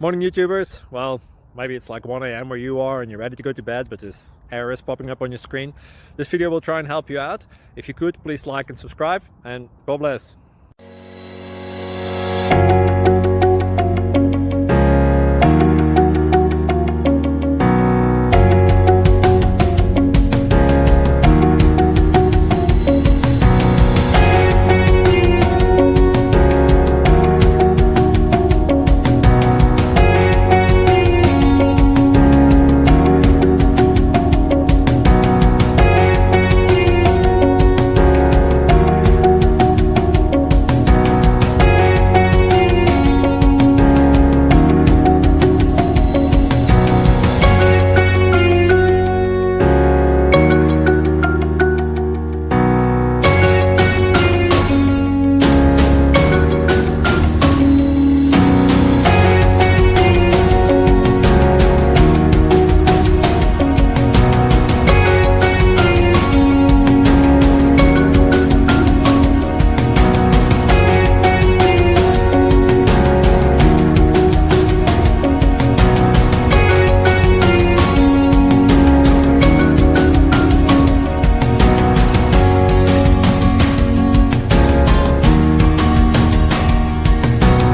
Morning YouTubers. Well, maybe it's like 1 a.m. where you are and you're ready to go to bed, but this error is popping up on your screen. This video will try and help you out. If you could, please like and subscribe, and God bless.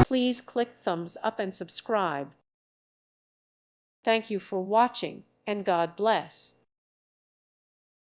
Please click thumbs up and subscribe. Thank you for watching, and God bless.